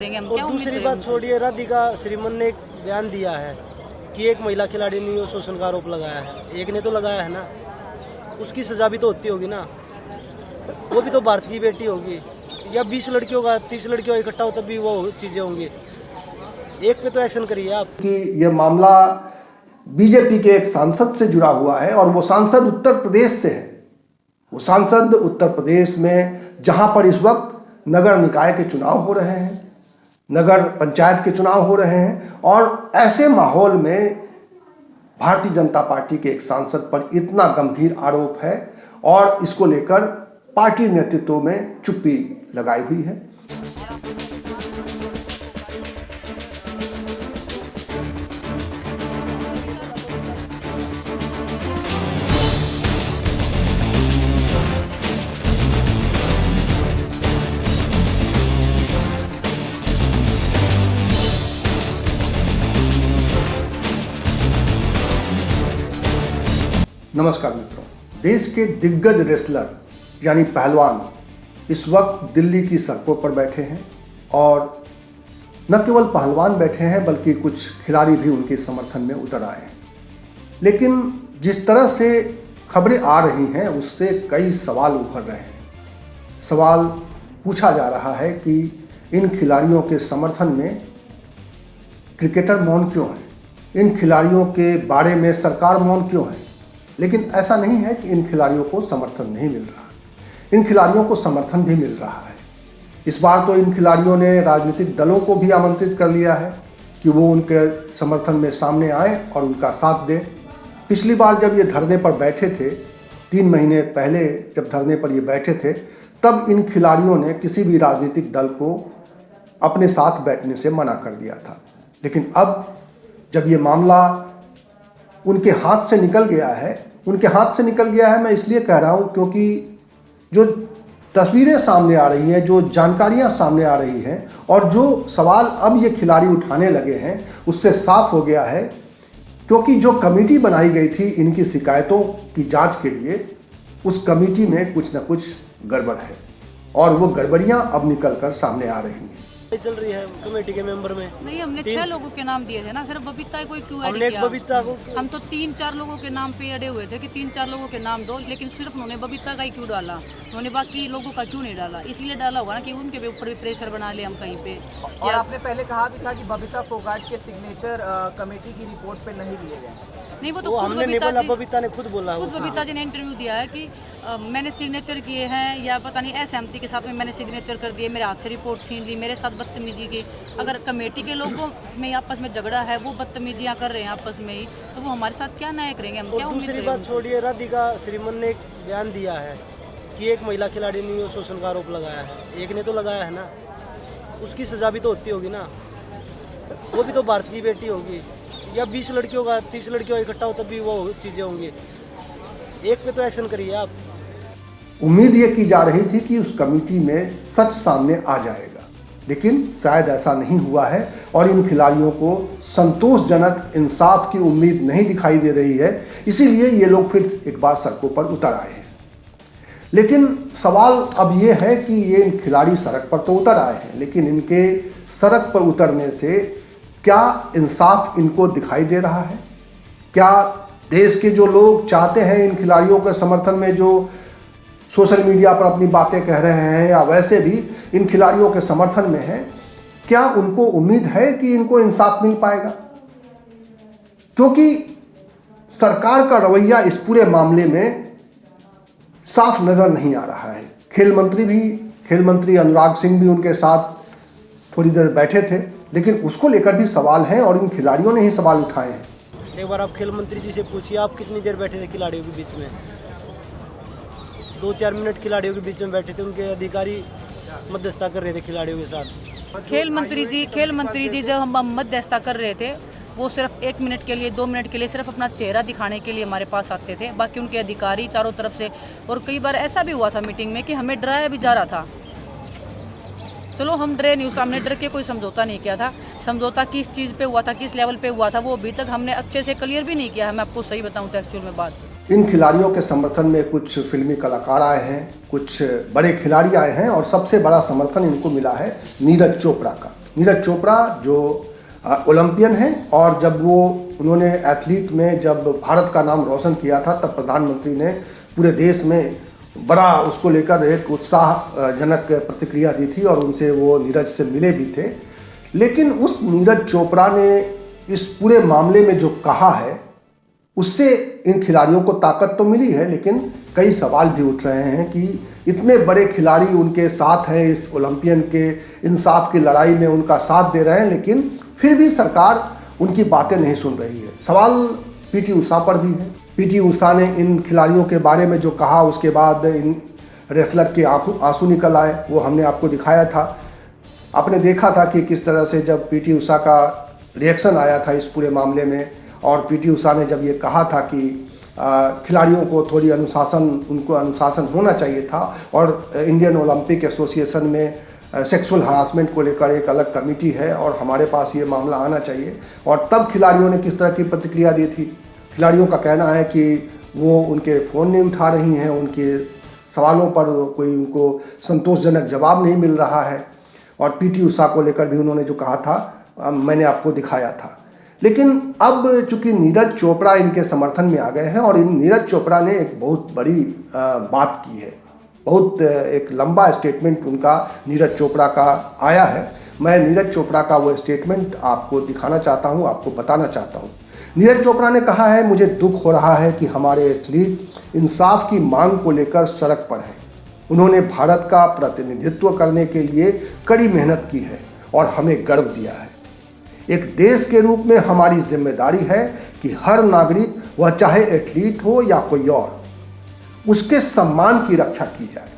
और दूसरी बात छोड़िए, राधिका श्रीमन ने एक बयान दिया है कि एक महिला खिलाड़ी ने शोषण का आरोप लगाया है। एक ने तो लगाया है ना, उसकी सजा भी तो होती होगी ना। वो भी तो भारत की बेटी होगी। या 20 लड़कियों का 30 लड़कियों का इकट्ठा हो तब भी वो चीजें होंगी। एक पे तो एक्शन करिए आप। कि ये मामला बीजेपी के एक सांसद से जुड़ा हुआ है और वो सांसद उत्तर प्रदेश से है। वो सांसद उत्तर प्रदेश में जहां पर इस वक्त नगर निकाय के चुनाव हो रहे हैं, नगर पंचायत के चुनाव हो रहे हैं, और ऐसे माहौल में भारतीय जनता पार्टी के एक सांसद पर इतना गंभीर आरोप है और इसको लेकर पार्टी नेतृत्व में चुप्पी लगाई हुई है। नमस्कार मित्रों, देश के दिग्गज रेसलर यानी पहलवान इस वक्त दिल्ली की सड़कों पर बैठे हैं और न केवल पहलवान बैठे हैं बल्कि कुछ खिलाड़ी भी उनके समर्थन में उतर आए हैं। लेकिन जिस तरह से खबरें आ रही हैं उससे कई सवाल उभर रहे हैं। सवाल पूछा जा रहा है कि इन खिलाड़ियों के समर्थन में क्रिकेटर मौन क्यों हैं, इन खिलाड़ियों के बारे में सरकार मौन क्यों है। लेकिन ऐसा नहीं है कि इन खिलाड़ियों को समर्थन नहीं मिल रहा, इन खिलाड़ियों को समर्थन भी मिल रहा है। इस बार तो इन खिलाड़ियों ने राजनीतिक दलों को भी आमंत्रित कर लिया है कि वो उनके समर्थन में सामने आए और उनका साथ दें। पिछली बार जब ये धरने पर बैठे थे, 3 महीने पहले जब धरने पर ये बैठे थे, तब इन खिलाड़ियों ने किसी भी राजनीतिक दल को अपने साथ बैठने से मना कर दिया था। लेकिन अब जब ये मामला उनके हाथ से निकल गया है, मैं इसलिए कह रहा हूँ क्योंकि जो तस्वीरें सामने आ रही हैं, जो जानकारियाँ सामने आ रही हैं और जो सवाल अब ये खिलाड़ी उठाने लगे हैं उससे साफ हो गया है। क्योंकि जो कमेटी बनाई गई थी इनकी शिकायतों की जांच के लिए, उस कमेटी में कुछ न कुछ गड़बड़ है और वो गड़बड़ियाँ अब निकल कर सामने आ रही हैं। चल रही है कमेटी के मेंबर में नहीं, हमने 6 लोगों के नाम दिए थे ना, सिर्फ बबीता को क्यों ऐड हमने किया? बबीता को हम तो 3-4 लोगों के नाम पे अड़े हुए थे कि 3-4 लोगों के नाम दो, लेकिन सिर्फ उन्होंने बबीता का ही क्यों डाला, उन्होंने बाकी लोगों का क्यों नहीं डाला? इसलिए डाला होगा ना कि उनके ऊपर भी प्रेशर बना ले हम कहीं पे। और आपने पहले कहा भी था कि बबीता फोगाट के सिग्नेचर कमेटी की रिपोर्ट पे नहीं लिए गए। नहीं, वो तो वो खुद हमने नहीं बोला, बबीता ने खुद बोला। खुद बबीता जी ने इंटरव्यू दिया है कि मैंने सिग्नेचर किए हैं या पता नहीं एसएमसी के साथ में मैंने सिग्नेचर कर दिए, मेरे हाथ से रिपोर्ट छीन ली, मेरे साथ बदतमीजी की। अगर कमेटी के लोगों में आपस में झगड़ा है, वो बदतमीजियां कर रहे हैं आपस में ही, तो वो हमारे साथ क्या न्याय करेंगे? हम क्या उम्मीद दूसरी करेंगे? बात छोड़िए, राधिका श्रीमन ने एक बयान दिया है कि एक महिला खिलाड़ी ने शोषण का आरोप लगाया है। एक ने तो लगाया है ना, उसकी सजा भी तो होती होगी ना। वो भी तो भारत की बेटी होगी। या 20 लड़कियों का 30 लड़कियों का इकट्ठा हो तब भी वो चीजें होंगी। एक पे तो एक्शन करिए आप। उम्मीद ये की जा रही थी कि उस कमेटी में सच सामने आ जाएगा, लेकिन शायद ऐसा नहीं हुआ है और इन खिलाड़ियों को संतोषजनक इंसाफ की उम्मीद नहीं दिखाई दे रही है। इसीलिए ये लोग फिर एक बार सड़कों पर उतर आए हैं। लेकिन सवाल अब ये है कि ये इन खिलाड़ी सड़क पर तो उतर आए हैं, लेकिन इनके सड़क पर उतरने से क्या इंसाफ इनको दिखाई दे रहा है? क्या देश के जो लोग चाहते हैं इन खिलाड़ियों के समर्थन में, जो सोशल मीडिया पर अपनी बातें कह रहे हैं या वैसे भी इन खिलाड़ियों के समर्थन में हैं, क्या उनको उम्मीद है कि इनको इंसाफ मिल पाएगा? क्योंकि सरकार का रवैया इस पूरे मामले में साफ नजर नहीं आ रहा है। खेल मंत्री अनुराग सिंह भी उनके साथ थोड़ी देर बैठे थे, लेकिन उसको लेकर भी सवाल हैं और इन खिलाड़ियों ने ही सवाल उठाए हैं। एक बार आप खेल मंत्री जी से पूछिए, आप कितनी देर बैठे थे खिलाड़ियों के बीच में? 2-4 मिनट खिलाड़ियों के बीच में बैठे थे। उनके अधिकारी मध्यस्थता कर रहे थे खिलाड़ियों के साथ। खेल मंत्री जी जब हम मध्यस्थता कर रहे थे, वो सिर्फ 1 मिनट के लिए 2 मिनट के लिए सिर्फ अपना चेहरा दिखाने के लिए हमारे पास आते थे। बाकी उनके अधिकारी चारों तरफ से, और कई बार ऐसा भी हुआ था मीटिंग में कि हमें डराया भी जा रहा था। चलो हम डरे नहीं, उसका हमने डर के कोई समझौता नहीं किया था। समझौता किस चीज़ पे हुआ था, किस लेवल पे हुआ था, वो अभी तक हमने अच्छे से क्लियर भी नहीं किया है। मैं आपको सही बताऊं तो एक्चुअल में बात, इन खिलाड़ियों के समर्थन में कुछ फिल्मी कलाकार आए हैं, कुछ बड़े खिलाड़ी आए हैं और सबसे बड़ा समर्थन इनको मिला है नीरज चोपड़ा का। नीरज चोपड़ा जो ओलंपियन हैं, और जब उन्होंने एथलीट में जब भारत का नाम रोशन किया था तब प्रधानमंत्री ने पूरे देश में बड़ा उसको लेकर एक उत्साहजनक प्रतिक्रिया दी थी और उनसे वो नीरज से मिले भी थे। लेकिन उस नीरज चोपड़ा ने इस पूरे मामले में जो कहा है उससे इन खिलाड़ियों को ताकत तो मिली है, लेकिन कई सवाल भी उठ रहे हैं कि इतने बड़े खिलाड़ी उनके साथ हैं, इस ओलंपियन के इंसाफ की लड़ाई में उनका साथ दे रहे हैं, लेकिन फिर भी सरकार उनकी बातें नहीं सुन रही है। सवाल पीटी उषा पर भी है। पीटी उषा ने इन खिलाड़ियों के बारे में जो कहा उसके बाद इन रेसलर के आंसू निकल आए, वो हमने आपको दिखाया था। आपने देखा था कि किस तरह से जब पीटी उषा का रिएक्शन आया था इस पूरे मामले में, और पीटी उषा ने जब ये कहा था कि खिलाड़ियों को थोड़ी उनको अनुशासन होना चाहिए था, और इंडियन ओलंपिक एसोसिएशन में सेक्सुअल हरासमेंट को लेकर एक अलग कमेटी है और हमारे पास ये मामला आना चाहिए, और तब खिलाड़ियों ने किस तरह की प्रतिक्रिया दी थी। खिलाड़ियों का कहना है कि वो उनके फ़ोन नहीं उठा रही हैं, उनके सवालों पर कोई उनको संतोषजनक जवाब नहीं मिल रहा है, और पीटी उषा को लेकर भी उन्होंने जो कहा था मैंने आपको दिखाया था। लेकिन अब चूंकि नीरज चोपड़ा इनके समर्थन में आ गए हैं, और इन नीरज चोपड़ा ने एक बहुत बड़ी बात की है, बहुत एक लंबा स्टेटमेंट उनका नीरज चोपड़ा का आया है। मैं नीरज चोपड़ा का वो स्टेटमेंट आपको दिखाना चाहता हूँ, आपको बताना चाहता हूँ। नीरज चोपड़ा ने कहा है, मुझे दुख हो रहा है कि हमारे एथलीट इंसाफ की मांग को लेकर सड़क पर हैं। उन्होंने भारत का प्रतिनिधित्व करने के लिए कड़ी मेहनत की है और हमें गर्व दिया है। एक देश के रूप में हमारी जिम्मेदारी है कि हर नागरिक, वह चाहे एथलीट हो या कोई और, उसके सम्मान की रक्षा की जाए।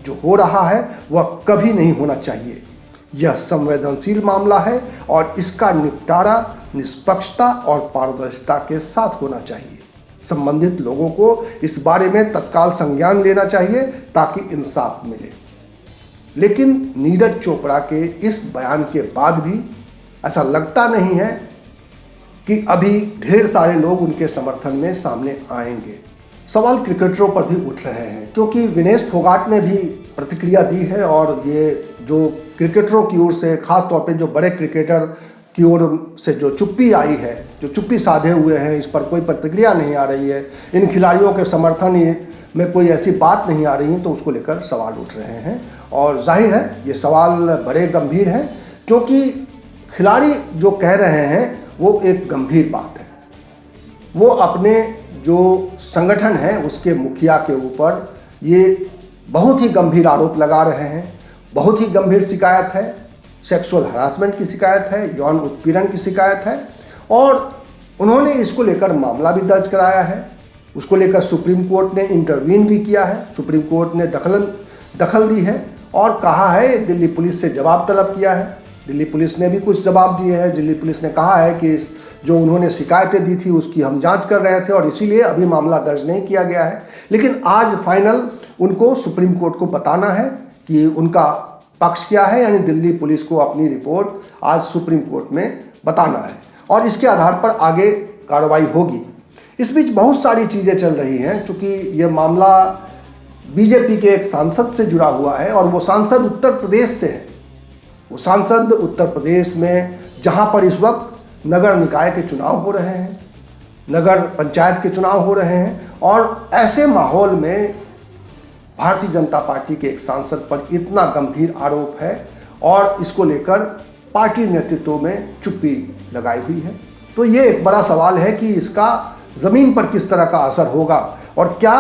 जो हो रहा है वह कभी नहीं होना चाहिए। यह संवेदनशील मामला है और इसका निपटारा निष्पक्षता और पारदर्शिता के साथ होना चाहिए। संबंधित लोगों को इस बारे में तत्काल संज्ञान लेना चाहिए ताकि इंसाफ मिले। लेकिन नीरज चोपड़ा के इस बयान के बाद भी ऐसा लगता नहीं है कि अभी ढेर सारे लोग उनके समर्थन में सामने आएंगे। सवाल क्रिकेटरों पर भी उठ रहे हैं, क्योंकि विनेश फोगाट ने भी प्रतिक्रिया दी है, और ये जो क्रिकेटरों की ओर से, खास तौर पे जो बड़े क्रिकेटर की ओर से जो चुप्पी आई है, जो चुप्पी साधे हुए हैं, इस पर कोई प्रतिक्रिया नहीं आ रही है, इन खिलाड़ियों के समर्थन में कोई ऐसी बात नहीं आ रही है, तो उसको लेकर सवाल उठ रहे हैं। और जाहिर है ये सवाल बड़े गंभीर हैं, क्योंकि खिलाड़ी जो कह रहे हैं वो एक गंभीर बात है। वो अपने जो संगठन है उसके मुखिया के ऊपर ये बहुत ही गंभीर आरोप लगा रहे हैं, बहुत ही गंभीर शिकायत है, सेक्सुअल हरासमेंट की शिकायत है, यौन उत्पीड़न की शिकायत है, और उन्होंने इसको लेकर मामला भी दर्ज कराया है। उसको लेकर सुप्रीम कोर्ट ने इंटरवीन भी किया है, सुप्रीम कोर्ट ने दखल दी है और कहा है, दिल्ली पुलिस से जवाब तलब किया है। दिल्ली पुलिस ने भी कुछ जवाब दिए हैं। दिल्ली पुलिस ने कहा है कि जो उन्होंने शिकायतें दी थी उसकी हम जांच कर रहे थे और इसीलिए अभी मामला दर्ज नहीं किया गया है। लेकिन आज फाइनल उनको सुप्रीम कोर्ट को बताना है कि उनका पक्ष क्या है, यानी दिल्ली पुलिस को अपनी रिपोर्ट आज सुप्रीम कोर्ट में बताना है और इसके आधार पर आगे कार्रवाई होगी। इस बीच बहुत सारी चीज़ें चल रही हैं, चूँकि ये मामला बीजेपी के एक सांसद से जुड़ा हुआ है और वो सांसद उत्तर प्रदेश से है। वो सांसद उत्तर प्रदेश में, जहाँ पर इस वक्त नगर निकाय के चुनाव हो रहे हैं, नगर पंचायत के चुनाव हो रहे हैं, और ऐसे माहौल में भारतीय जनता पार्टी के एक सांसद पर इतना गंभीर आरोप है और इसको लेकर पार्टी नेतृत्व में चुप्पी लगाई हुई है। तो ये एक बड़ा सवाल है कि इसका ज़मीन पर किस तरह का असर होगा, और क्या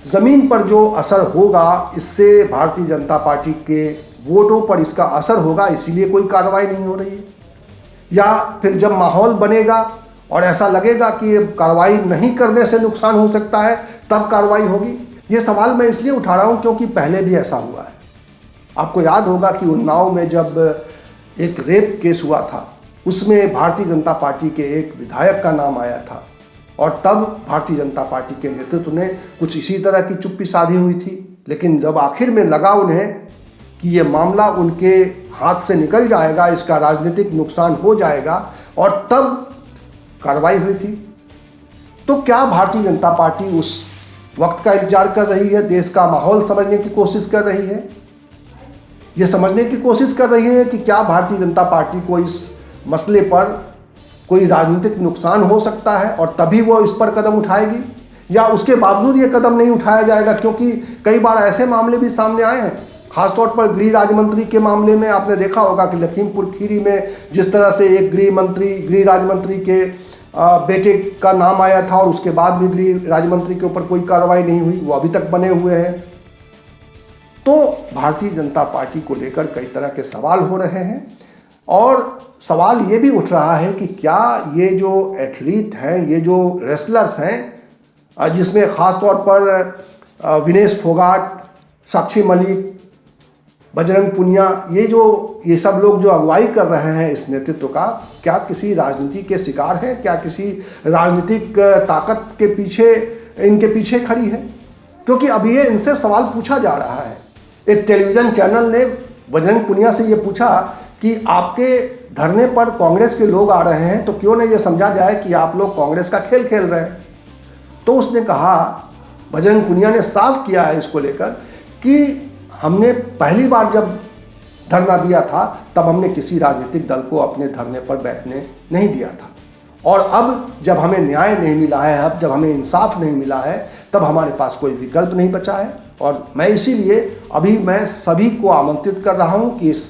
ज़मीन पर जो असर होगा इससे भारतीय जनता पार्टी के वोटों पर इसका असर होगा, इसीलिए कोई कार्रवाई नहीं हो रही है, या फिर जब माहौल बनेगा और ऐसा लगेगा कि कार्रवाई नहीं करने से नुकसान हो सकता है तब कार्रवाई होगी। ये सवाल मैं इसलिए उठा रहा हूँ क्योंकि पहले भी ऐसा हुआ है। आपको याद होगा कि उन्नाव में जब एक रेप केस हुआ था, उसमें भारतीय जनता पार्टी के एक विधायक का नाम आया था और तब भारतीय जनता पार्टी के नेतृत्व ने कुछ इसी तरह की चुप्पी साधी हुई थी। लेकिन जब आखिर में लगा उन्हें कि ये मामला उनके हाथ से निकल जाएगा, इसका राजनीतिक नुकसान हो जाएगा, और तब कार्रवाई हुई थी। तो क्या भारतीय जनता पार्टी उस वक्त का इंतजार कर रही है, देश का माहौल समझने की कोशिश कर रही है, ये समझने की कोशिश कर रही है कि क्या भारतीय जनता पार्टी को इस मसले पर कोई राजनीतिक नुकसान हो सकता है और तभी वो इस पर कदम उठाएगी, या उसके बावजूद ये कदम नहीं उठाया जाएगा। क्योंकि कई बार ऐसे मामले भी सामने आए हैं, खासतौर पर गृह राज्य मंत्री के मामले में आपने देखा होगा कि लखीमपुर खीरी में जिस तरह से एक गृह राज्य मंत्री के बेटे का नाम आया था और उसके बाद भी गृह राज्य मंत्री के ऊपर कोई कार्रवाई नहीं हुई, वो अभी तक बने हुए हैं। तो भारतीय जनता पार्टी को लेकर कई तरह के सवाल हो रहे हैं और सवाल ये भी उठ रहा है कि क्या ये जो एथलीट हैं, ये जो रेसलर्स हैं, जिसमें ख़ास तौर पर विनेश फोगाट, साक्षी मलिक, बजरंग पुनिया, ये सब लोग जो अगुवाई कर रहे हैं इस नेतृत्व का, क्या किसी राजनीति के शिकार है? क्या किसी राजनीतिक ताकत के पीछे इनके पीछे खड़ी है? क्योंकि अब ये इनसे सवाल पूछा जा रहा है। एक टेलीविज़न चैनल ने बजरंग पुनिया से ये पूछा कि आपके धरने पर कांग्रेस के लोग आ रहे हैं तो क्यों नहीं ये समझा जाए कि आप लोग कांग्रेस का खेल खेल रहे हैं। तो उसने कहा, बजरंग पुनिया ने साफ किया है इसको लेकर कि हमने पहली बार जब धरना दिया था तब हमने किसी राजनीतिक दल को अपने धरने पर बैठने नहीं दिया था, और अब जब हमें न्याय नहीं मिला है, अब जब हमें इंसाफ नहीं मिला है, तब हमारे पास कोई विकल्प नहीं बचा है। और मैं इसीलिए अभी मैं सभी को आमंत्रित कर रहा हूं कि इस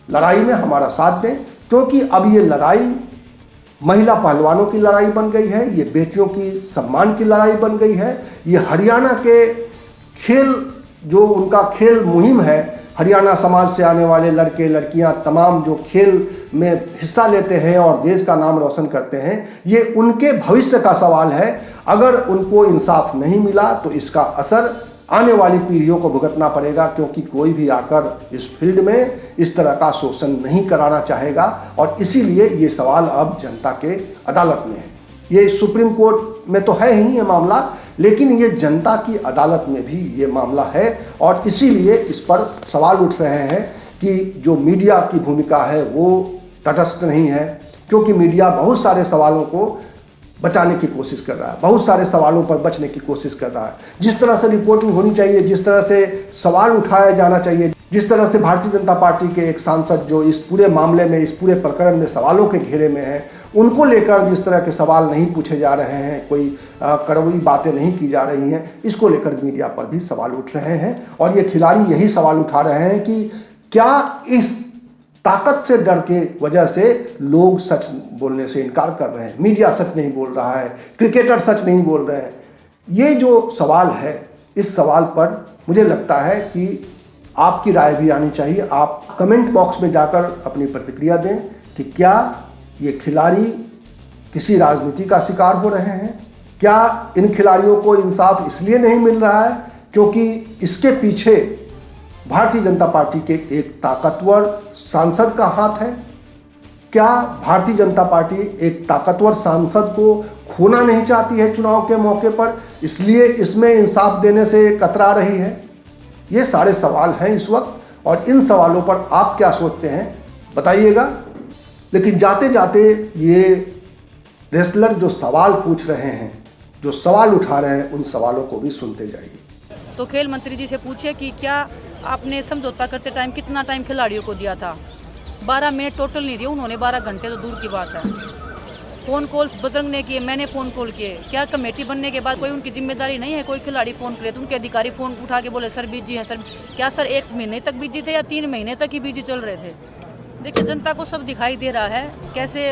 लड़ाई में हमारा साथ दें, क्योंकि अब ये लड़ाई महिला पहलवानों की लड़ाई बन गई है, ये बेटियों की सम्मान की लड़ाई बन गई है। ये हरियाणा के खेल, जो उनका खेल मुहिम है, हरियाणा समाज से आने वाले लड़के लड़कियां तमाम जो खेल में हिस्सा लेते हैं और देश का नाम रोशन करते हैं, ये उनके भविष्य का सवाल है। अगर उनको इंसाफ नहीं मिला तो इसका असर आने वाली पीढ़ियों को भुगतना पड़ेगा, क्योंकि कोई भी आकर इस फील्ड में इस तरह का शोषण नहीं कराना चाहेगा। और इसीलिए ये सवाल अब जनता के अदालत में है। ये सुप्रीम कोर्ट में तो है ही ये मामला, लेकिन ये जनता की अदालत में भी ये मामला है। और इसीलिए इस पर सवाल उठ रहे हैं कि जो मीडिया की भूमिका है वो तटस्थ नहीं है, क्योंकि मीडिया बहुत सारे सवालों को बचाने की कोशिश कर रहा है, बहुत सारे सवालों पर बचने की कोशिश कर रहा है। जिस तरह से रिपोर्टिंग होनी चाहिए, जिस तरह से सवाल उठाया जाना चाहिए, जिस तरह से भारतीय जनता पार्टी के एक सांसद जो इस पूरे मामले में, इस पूरे प्रकरण में सवालों के घेरे में है, उनको लेकर जिस तरह के सवाल नहीं पूछे जा रहे हैं, कोई कड़वी बातें नहीं की जा रही हैं, इसको लेकर मीडिया पर भी सवाल उठ रहे हैं। और ये खिलाड़ी यही सवाल उठा रहे हैं कि क्या इस ताकत से डर के वजह से लोग सच बोलने से इनकार कर रहे हैं, मीडिया सच नहीं बोल रहा है, क्रिकेटर सच नहीं बोल रहे हैं। ये जो सवाल है, इस सवाल पर मुझे लगता है कि आपकी राय भी आनी चाहिए। आप कमेंट बॉक्स में जाकर अपनी प्रतिक्रिया दें कि क्या ये खिलाड़ी किसी राजनीति का शिकार हो रहे हैं? क्या इन खिलाड़ियों को इंसाफ इसलिए नहीं मिल रहा है क्योंकि इसके पीछे भारतीय जनता पार्टी के एक ताकतवर सांसद का हाथ है? क्या भारतीय जनता पार्टी एक ताकतवर सांसद को खोना नहीं चाहती है चुनाव के मौके पर, इसलिए इसमें इंसाफ देने से कतरा रही है? ये सारे सवाल हैं इस वक्त, और इन सवालों पर आप क्या सोचते हैं बताइएगा। लेकिन जाते जाते ये रेसलर जो सवाल पूछ रहे हैं, जो सवाल उठा रहे हैं, उन सवालों को भी सुनते जाइए। तो खेल मंत्री जी से पूछिए कि क्या आपने समझौता करते टाइम कितना टाइम खिलाड़ियों को दिया था? 12 मिनट टोटल नहीं दिए उन्होंने, 12 घंटे तो दूर की बात है। फ़ोन कॉल बजरंग ने किए, मैंने फ़ोन कॉल किए। क्या कमेटी बनने के बाद कोई उनकी जिम्मेदारी नहीं है? कोई खिलाड़ी फ़ोन करे तो उनके अधिकारी फ़ोन उठा के बोले सर बिजी हैं सर। क्या सर 1 महीने तक बिजी थे या 3 महीने तक ही बिजी चल रहे थे? देखिए, जनता को सब दिखाई दे रहा है कैसे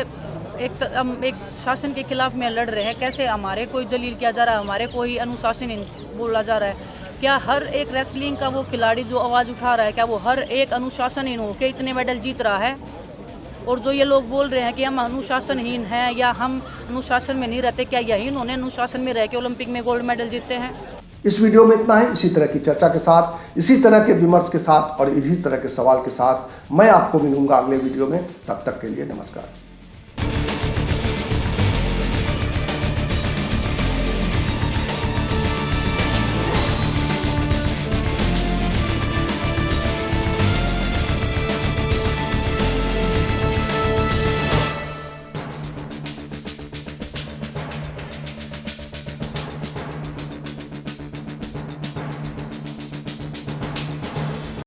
हम एक शासन के खिलाफ में लड़ रहे हैं, कैसे हमारे कोई जलील किया जा रहा है, हमारे को ही अनुशासन बोला जा रहा है। क्या हर एक रेसलिंग का वो खिलाड़ी जो आवाज़ उठा रहा है, क्या वो हर एक अनुशासनहीन हो के इतने मेडल जीत रहा है? और जो ये लोग बोल रहे हैं कि हम अनुशासनहीन हैं या हम अनुशासन में नहीं रहते, क्या यही उन्होंने अनुशासन में रह के ओलंपिक में गोल्ड मेडल जीते हैं? इस वीडियो में इतना ही। इसी तरह की चर्चा के साथ, इसी तरह के विमर्श के साथ और इसी तरह के सवाल के साथ मैं आपको मिलूंगा अगले वीडियो में। तब तक के लिए नमस्कार।